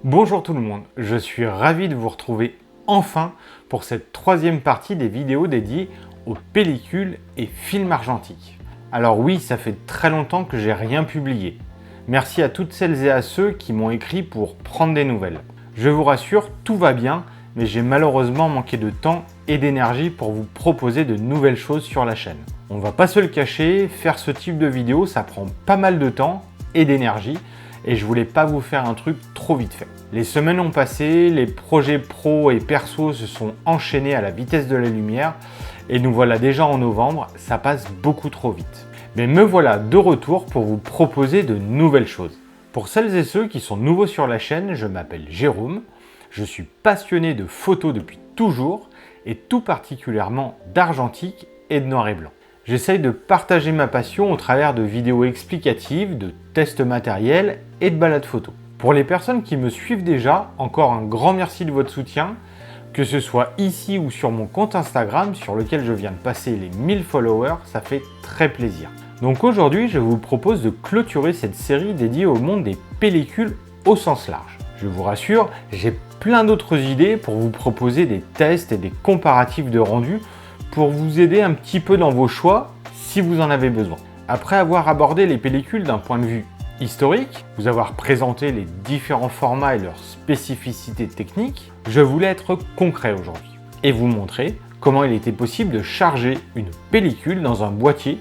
Bonjour tout le monde, je suis ravi de vous retrouver enfin pour cette troisième partie des vidéos dédiées aux pellicules et films argentiques. Alors oui, ça fait très longtemps que j'ai rien publié. Merci à toutes celles et à ceux qui m'ont écrit pour prendre des nouvelles. Je vous rassure, tout va bien, mais j'ai malheureusement manqué de temps et d'énergie pour vous proposer de nouvelles choses sur la chaîne. On va pas se le cacher, faire ce type de vidéo, ça prend pas mal de temps et d'énergie, et je voulais pas vous faire un truc trop vite fait. Les semaines ont passé, les projets pro et perso se sont enchaînés à la vitesse de la lumière et nous voilà déjà en novembre, ça passe beaucoup trop vite. Mais me voilà de retour pour vous proposer de nouvelles choses. Pour celles et ceux qui sont nouveaux sur la chaîne, je m'appelle Jérôme, je suis passionné de photos depuis toujours et tout particulièrement d'argentique et de noir et blanc. J'essaye de partager ma passion au travers de vidéos explicatives, de tests matériels et de balades photos. Pour les personnes qui me suivent déjà, encore un grand merci de votre soutien, que ce soit ici ou sur mon compte Instagram sur lequel je viens de passer les 1000 followers, ça fait très plaisir. Donc aujourd'hui, je vous propose de clôturer cette série dédiée au monde des pellicules au sens large. Je vous rassure, j'ai plein d'autres idées pour vous proposer des tests et des comparatifs de rendu pour vous aider un petit peu dans vos choix si vous en avez besoin. Après avoir abordé les pellicules d'un point de vue historique, vous avoir présenté les différents formats et leurs spécificités techniques, je voulais être concret aujourd'hui et vous montrer comment il était possible de charger une pellicule dans un boîtier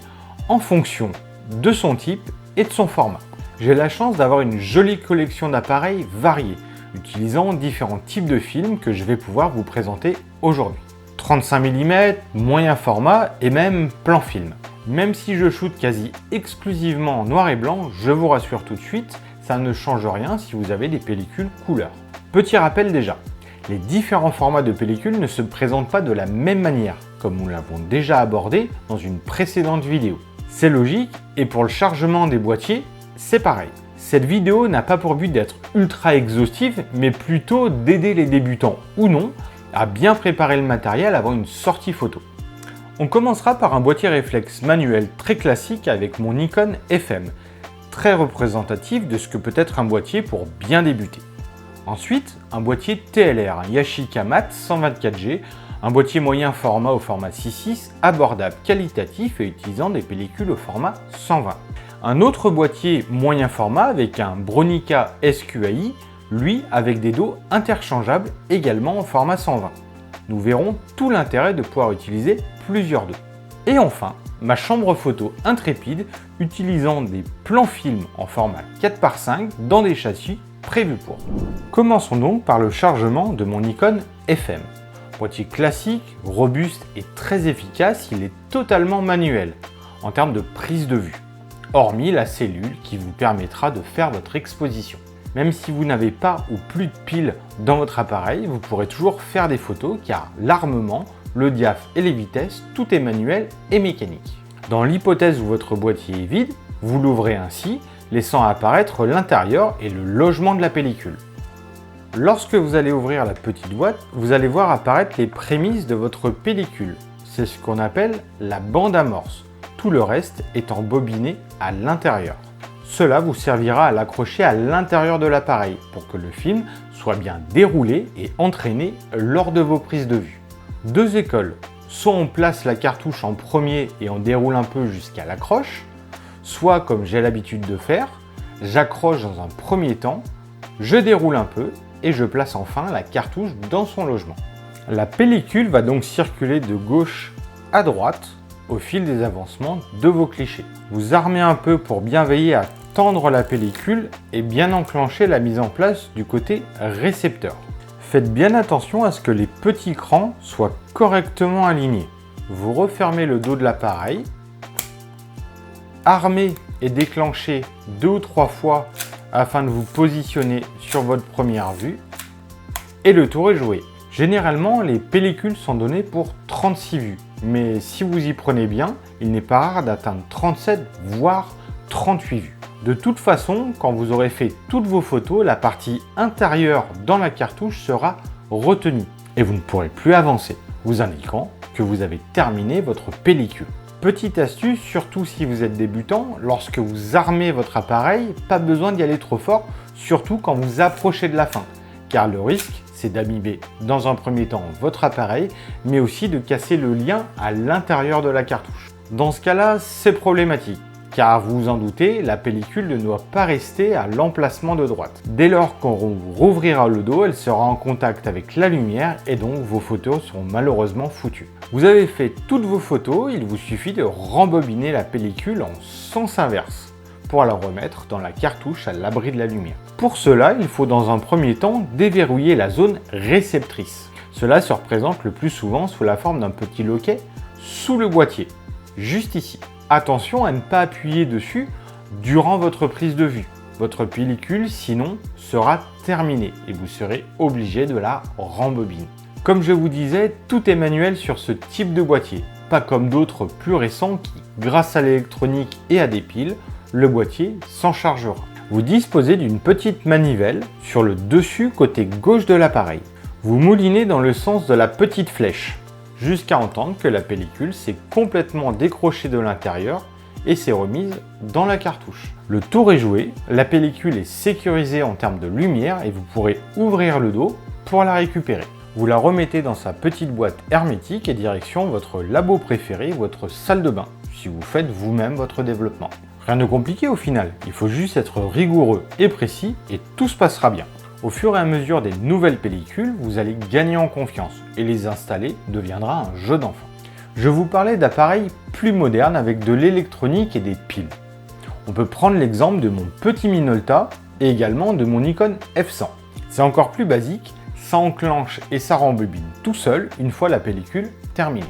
en fonction de son type et de son format. J'ai la chance d'avoir une jolie collection d'appareils variés, utilisant différents types de films que je vais pouvoir vous présenter aujourd'hui. 35 mm, moyen format et même plan film. Même si je shoote quasi exclusivement en noir et blanc, je vous rassure tout de suite, ça ne change rien si vous avez des pellicules couleur. Petit rappel déjà, les différents formats de pellicules ne se présentent pas de la même manière, comme nous l'avons déjà abordé dans une précédente vidéo. C'est logique, et pour le chargement des boîtiers, c'est pareil. Cette vidéo n'a pas pour but d'être ultra exhaustive, mais plutôt d'aider les débutants ou non à bien préparer le matériel avant une sortie photo. On commencera par un boîtier réflexe manuel très classique avec mon Nikon FM, très représentatif de ce que peut être un boîtier pour bien débuter. Ensuite, un boîtier TLR, un Yashica Mat 124G, un boîtier moyen format au format 6.6, abordable, qualitatif et utilisant des pellicules au format 120. Un autre boîtier moyen format avec un Bronica SQAI, lui avec des dos interchangeables également en format 120. Nous verrons tout l'intérêt de pouvoir utiliser plusieurs dos. Et enfin, ma chambre photo intrépide utilisant des plans film en format 4x5 dans des châssis prévus pour. Commençons donc par le chargement de mon Nikon FM. Boîtier classique, robuste et très efficace, il est totalement manuel en termes de prise de vue, hormis la cellule qui vous permettra de faire votre exposition. Même si vous n'avez pas ou plus de piles dans votre appareil, vous pourrez toujours faire des photos car l'armement, le diaph et les vitesses, tout est manuel et mécanique. Dans l'hypothèse où votre boîtier est vide, vous l'ouvrez ainsi, laissant apparaître l'intérieur et le logement de la pellicule. Lorsque vous allez ouvrir la petite boîte, vous allez voir apparaître les prémices de votre pellicule. C'est ce qu'on appelle la bande amorce, tout le reste étant bobiné à l'intérieur. Cela vous servira à l'accrocher à l'intérieur de l'appareil pour que le film soit bien déroulé et entraîné lors de vos prises de vue. Deux écoles, soit on place la cartouche en premier et on déroule un peu jusqu'à l'accroche, soit comme j'ai l'habitude de faire, j'accroche dans un premier temps, je déroule un peu et je place enfin la cartouche dans son logement. La pellicule va donc circuler de gauche à droite au fil des avancements de vos clichés. Vous armez un peu pour bien veiller à tendre la pellicule et bien enclencher la mise en place du côté récepteur. Faites bien attention à ce que les petits crans soient correctement alignés. Vous refermez le dos de l'appareil, armez et déclenchez 2 ou 3 fois afin de vous positionner sur votre première vue et le tour est joué. Généralement, les pellicules sont données pour 36 vues, mais si vous y prenez bien, il n'est pas rare d'atteindre 37 voire 38 vues. De toute façon, quand vous aurez fait toutes vos photos, la partie intérieure dans la cartouche sera retenue et vous ne pourrez plus avancer, vous indiquant que vous avez terminé votre pellicule. Petite astuce, surtout si vous êtes débutant, lorsque vous armez votre appareil, pas besoin d'y aller trop fort, surtout quand vous approchez de la fin, car le risque, c'est d'abîmer dans un premier temps votre appareil, mais aussi de casser le lien à l'intérieur de la cartouche. Dans ce cas-là, c'est problématique, car vous vous en doutez, la pellicule ne doit pas rester à l'emplacement de droite. Dès lors qu'on rouvrira le dos, elle sera en contact avec la lumière et donc vos photos seront malheureusement foutues. Vous avez fait toutes vos photos, il vous suffit de rembobiner la pellicule en sens inverse pour la remettre dans la cartouche à l'abri de la lumière. Pour cela, il faut dans un premier temps déverrouiller la zone réceptrice. Cela se représente le plus souvent sous la forme d'un petit loquet sous le boîtier, juste ici. Attention à ne pas appuyer dessus durant votre prise de vue. Votre pellicule, sinon, sera terminée et vous serez obligé de la rembobiner. Comme je vous disais, tout est manuel sur ce type de boîtier, pas comme d'autres plus récents qui, grâce à l'électronique et à des piles, le boîtier s'en chargera. Vous disposez d'une petite manivelle sur le dessus côté gauche de l'appareil. Vous moulinez dans le sens de la petite flèche, jusqu'à entendre que la pellicule s'est complètement décrochée de l'intérieur et s'est remise dans la cartouche. Le tour est joué, la pellicule est sécurisée en termes de lumière et vous pourrez ouvrir le dos pour la récupérer. Vous la remettez dans sa petite boîte hermétique et direction votre labo préféré, votre salle de bain, si vous faites vous-même votre développement. Rien de compliqué au final, il faut juste être rigoureux et précis et tout se passera bien. Au fur et à mesure des nouvelles pellicules, vous allez gagner en confiance et les installer deviendra un jeu d'enfant. Je vous parlais d'appareils plus modernes avec de l'électronique et des piles. On peut prendre l'exemple de mon petit Minolta et également de mon Nikon F100. C'est encore plus basique, ça enclenche et ça rembobine tout seul une fois la pellicule terminée.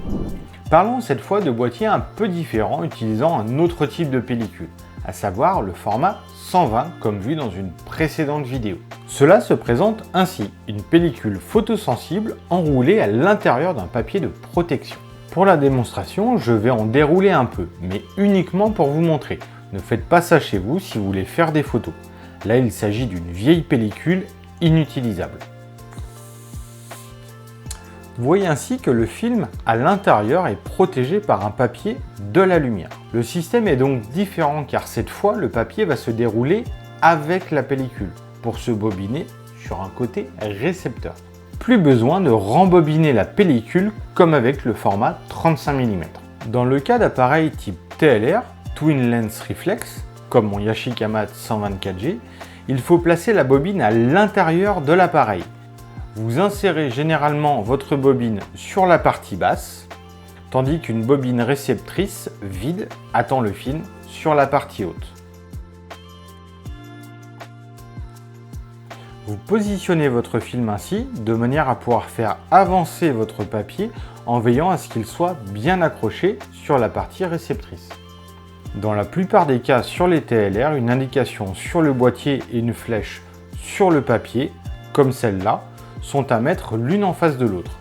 Parlons cette fois de boîtiers un peu différents utilisant un autre type de pellicule, à savoir le format 120 comme vu dans une précédente vidéo. Cela se présente ainsi, une pellicule photosensible enroulée à l'intérieur d'un papier de protection. Pour la démonstration, je vais en dérouler un peu, mais uniquement pour vous montrer. Ne faites pas ça chez vous si vous voulez faire des photos. Là, il s'agit d'une vieille pellicule inutilisable. Vous voyez ainsi que le film à l'intérieur est protégé par un papier de la lumière. Le système est donc différent car cette fois le papier va se dérouler avec la pellicule pour se bobiner sur un côté récepteur. Plus besoin de rembobiner la pellicule comme avec le format 35 mm. Dans le cas d'appareils type TLR, Twin Lens Reflex, comme mon Yashica 124G, il faut placer la bobine à l'intérieur de l'appareil. Vous insérez généralement votre bobine sur la partie basse, tandis qu'une bobine réceptrice vide attend le film sur la partie haute. Vous positionnez votre film ainsi de manière à pouvoir faire avancer votre papier en veillant à ce qu'il soit bien accroché sur la partie réceptrice. Dans la plupart des cas sur les TLR, une indication sur le boîtier et une flèche sur le papier, comme celle-là, sont à mettre l'une en face de l'autre,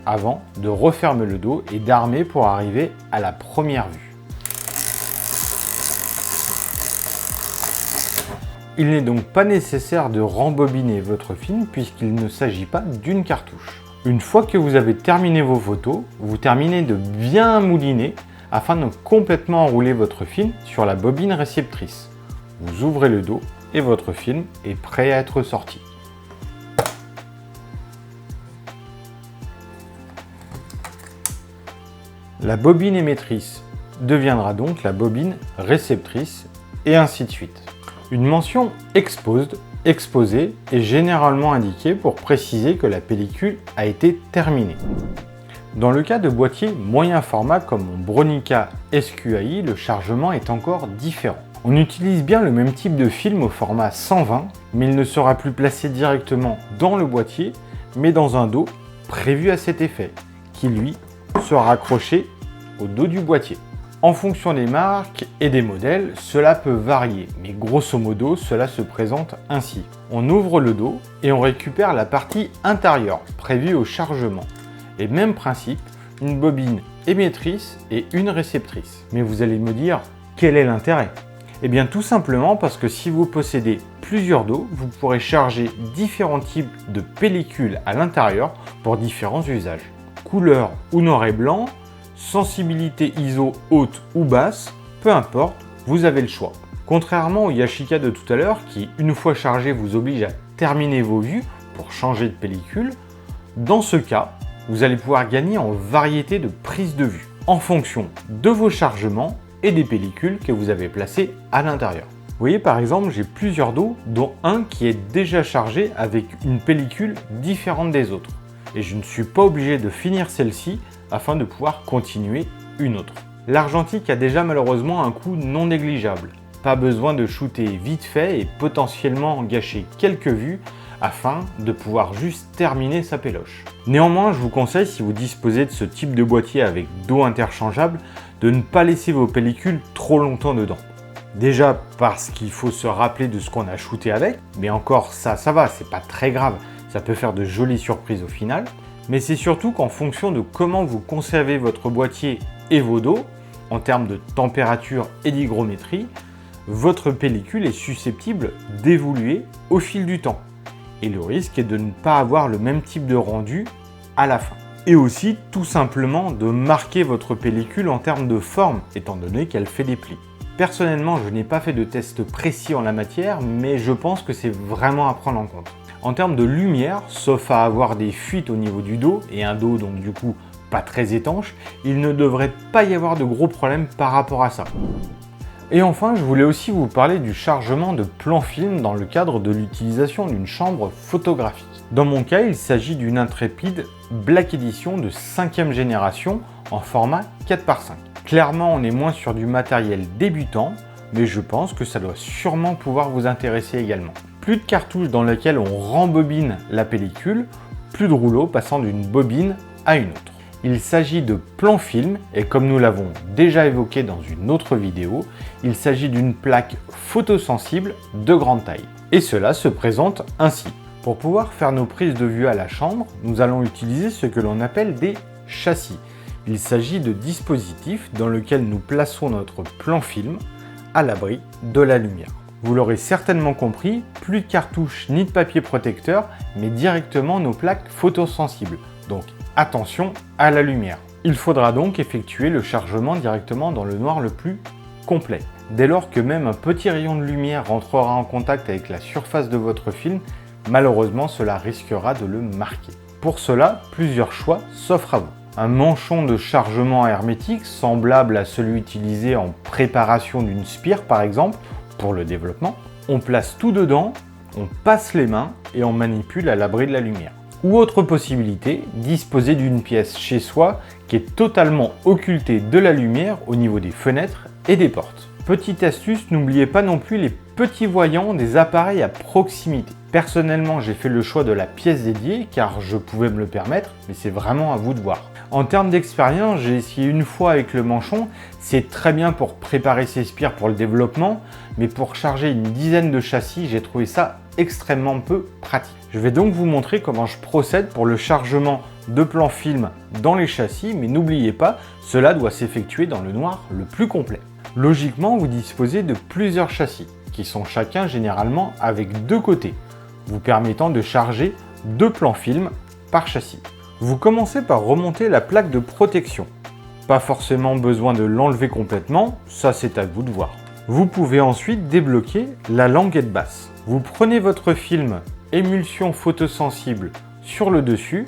avant de refermer le dos et d'armer pour arriver à la première vue. Il n'est donc pas nécessaire de rembobiner votre film puisqu'il ne s'agit pas d'une cartouche. Une fois que vous avez terminé vos photos, vous terminez de bien mouliner afin de complètement enrouler votre film sur la bobine réceptrice. Vous ouvrez le dos et votre film est prêt à être sorti. La bobine émettrice deviendra donc la bobine réceptrice et ainsi de suite. Une mention Exposed, exposé est généralement indiquée pour préciser que la pellicule a été terminée. Dans le cas de boîtiers moyen format comme mon Bronica SQAI, le chargement est encore différent. On utilise bien le même type de film au format 120, mais il ne sera plus placé directement dans le boîtier, mais dans un dos prévu à cet effet, qui lui sera accroché au dos du boîtier. En fonction des marques et des modèles, cela peut varier, mais grosso modo, cela se présente ainsi. On ouvre le dos et on récupère la partie intérieure prévue au chargement. Et même principe, une bobine émettrice et une réceptrice. Mais vous allez me dire, quel est l'intérêt? Eh bien tout simplement parce que si vous possédez plusieurs dos, vous pourrez charger différents types de pellicules à l'intérieur pour différents usages. Couleur ou noir et blanc, sensibilité ISO haute ou basse, peu importe, vous avez le choix. Contrairement au Yashica de tout à l'heure qui, une fois chargé, vous oblige à terminer vos vues pour changer de pellicule, dans ce cas, vous allez pouvoir gagner en variété de prises de vue en fonction de vos chargements et des pellicules que vous avez placées à l'intérieur. Vous voyez par exemple, j'ai plusieurs dos, dont un qui est déjà chargé avec une pellicule différente des autres. Et je ne suis pas obligé de finir celle-ci afin de pouvoir continuer une autre. L'argentique a déjà malheureusement un coût non négligeable. Pas besoin de shooter vite fait et potentiellement gâcher quelques vues afin de pouvoir juste terminer sa péloche. Néanmoins, je vous conseille, si vous disposez de ce type de boîtier avec dos interchangeable, de ne pas laisser vos pellicules trop longtemps dedans. Déjà parce qu'il faut se rappeler de ce qu'on a shooté avec, mais encore ça va, c'est pas très grave, ça peut faire de jolies surprises au final. Mais c'est surtout qu'en fonction de comment vous conservez votre boîtier et vos dos, en termes de température et d'hygrométrie, votre pellicule est susceptible d'évoluer au fil du temps. Et le risque est de ne pas avoir le même type de rendu à la fin. Et aussi tout simplement de marquer votre pellicule en termes de forme, étant donné qu'elle fait des plis. Personnellement, je n'ai pas fait de test précis en la matière, mais je pense que c'est vraiment à prendre en compte. En termes de lumière, sauf à avoir des fuites au niveau du dos, et un dos donc du coup pas très étanche, il ne devrait pas y avoir de gros problèmes par rapport à ça. Et enfin, je voulais aussi vous parler du chargement de plan film dans le cadre de l'utilisation d'une chambre photographique. Dans mon cas, il s'agit d'une Intrepid Black Edition de 5e génération en format 4x5. Clairement, on est moins sur du matériel débutant, mais je pense que ça doit sûrement pouvoir vous intéresser également. Plus de cartouches dans lesquelles on rembobine la pellicule, plus de rouleaux passant d'une bobine à une autre. Il s'agit de plan film et comme nous l'avons déjà évoqué dans une autre vidéo, il s'agit d'une plaque photosensible de grande taille. Et cela se présente ainsi. Pour pouvoir faire nos prises de vue à la chambre, nous allons utiliser ce que l'on appelle des châssis. Il s'agit de dispositifs dans lesquels nous plaçons notre plan film à l'abri de la lumière. Vous l'aurez certainement compris, plus de cartouches ni de papier protecteur, mais directement nos plaques photosensibles. Donc attention à la lumière. Il faudra donc effectuer le chargement directement dans le noir le plus complet. Dès lors que même un petit rayon de lumière rentrera en contact avec la surface de votre film, malheureusement cela risquera de le marquer. Pour cela, plusieurs choix s'offrent à vous. Un manchon de chargement hermétique semblable à celui utilisé en préparation d'une spire par exemple, pour le développement. On place tout dedans, on passe les mains et on manipule à l'abri de la lumière. Ou autre possibilité, disposer d'une pièce chez soi qui est totalement occultée de la lumière au niveau des fenêtres et des portes. Petite astuce, n'oubliez pas non plus les petits voyants des appareils à proximité. Personnellement, j'ai fait le choix de la pièce dédiée car je pouvais me le permettre, mais c'est vraiment à vous de voir. En termes d'expérience, j'ai essayé une fois avec le manchon, c'est très bien pour préparer ses spires pour le développement, mais pour charger une dizaine de châssis, j'ai trouvé ça extrêmement peu pratique. Je vais donc vous montrer comment je procède pour le chargement de plans film dans les châssis, mais n'oubliez pas, cela doit s'effectuer dans le noir le plus complet. Logiquement, vous disposez de plusieurs châssis, qui sont chacun généralement avec deux côtés, vous permettant de charger deux plans film par châssis. Vous commencez par remonter la plaque de protection. Pas forcément besoin de l'enlever complètement, ça c'est à vous de voir. Vous pouvez ensuite débloquer la languette basse. Vous prenez votre film émulsion photosensible sur le dessus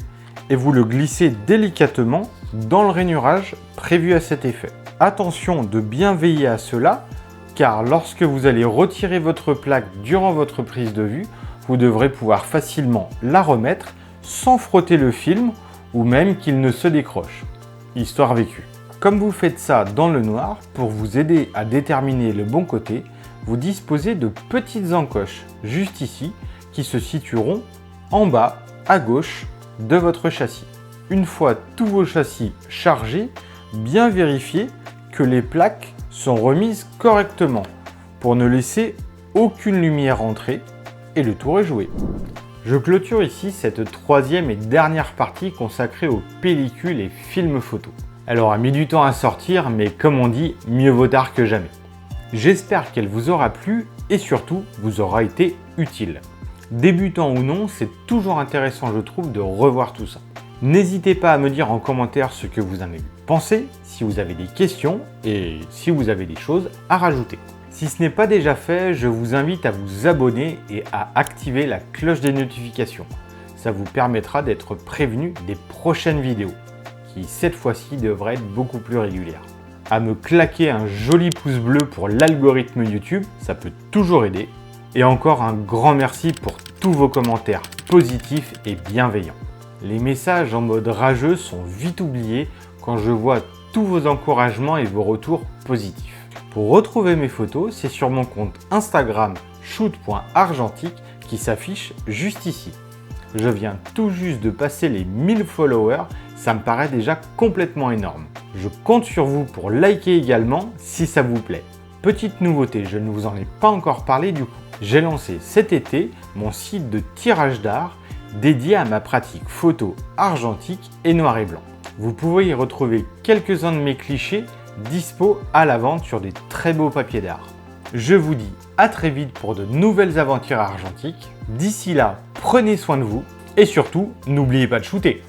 et vous le glissez délicatement dans le rainurage prévu à cet effet. Attention de bien veiller à cela, car lorsque vous allez retirer votre plaque durant votre prise de vue, vous devrez pouvoir facilement la remettre sans frotter le film ou même qu'il ne se décroche. Histoire vécue. Comme vous faites ça dans le noir, pour vous aider à déterminer le bon côté, vous disposez de petites encoches juste ici qui se situeront en bas à gauche de votre châssis. Une fois tous vos châssis chargés, bien vérifiez que les plaques sont remises correctement pour ne laisser aucune lumière entrer et le tour est joué. Je clôture ici cette troisième et dernière partie consacrée aux pellicules et films photos. Elle aura mis du temps à sortir, mais comme on dit, mieux vaut tard que jamais. J'espère qu'elle vous aura plu et surtout vous aura été utile. Débutant ou non, c'est toujours intéressant je trouve de revoir tout ça. N'hésitez pas à me dire en commentaire ce que vous en avez pensé, si vous avez des questions et si vous avez des choses à rajouter. Si ce n'est pas déjà fait, je vous invite à vous abonner et à activer la cloche des notifications. Ça vous permettra d'être prévenu des prochaines vidéos, qui cette fois-ci devraient être beaucoup plus régulières. À me claquer un joli pouce bleu pour l'algorithme YouTube, ça peut toujours aider. Et encore un grand merci pour tous vos commentaires positifs et bienveillants. Les messages en mode rageux sont vite oubliés quand je vois tous vos encouragements et vos retours positifs. Pour retrouver mes photos, c'est sur mon compte Instagram shoot.argentique qui s'affiche juste ici. Je viens tout juste de passer les 1000 followers, ça me paraît déjà complètement énorme. Je compte sur vous pour liker également si ça vous plaît. Petite nouveauté, je ne vous en ai pas encore parlé du coup. J'ai lancé cet été mon site de tirage d'art dédié à ma pratique photo argentique et noir et blanc. Vous pouvez y retrouver quelques-uns de mes clichés dispo à la vente sur des très beaux papiers d'art. Je vous dis à très vite pour de nouvelles aventures argentiques. D'ici là, prenez soin de vous et surtout, n'oubliez pas de shooter.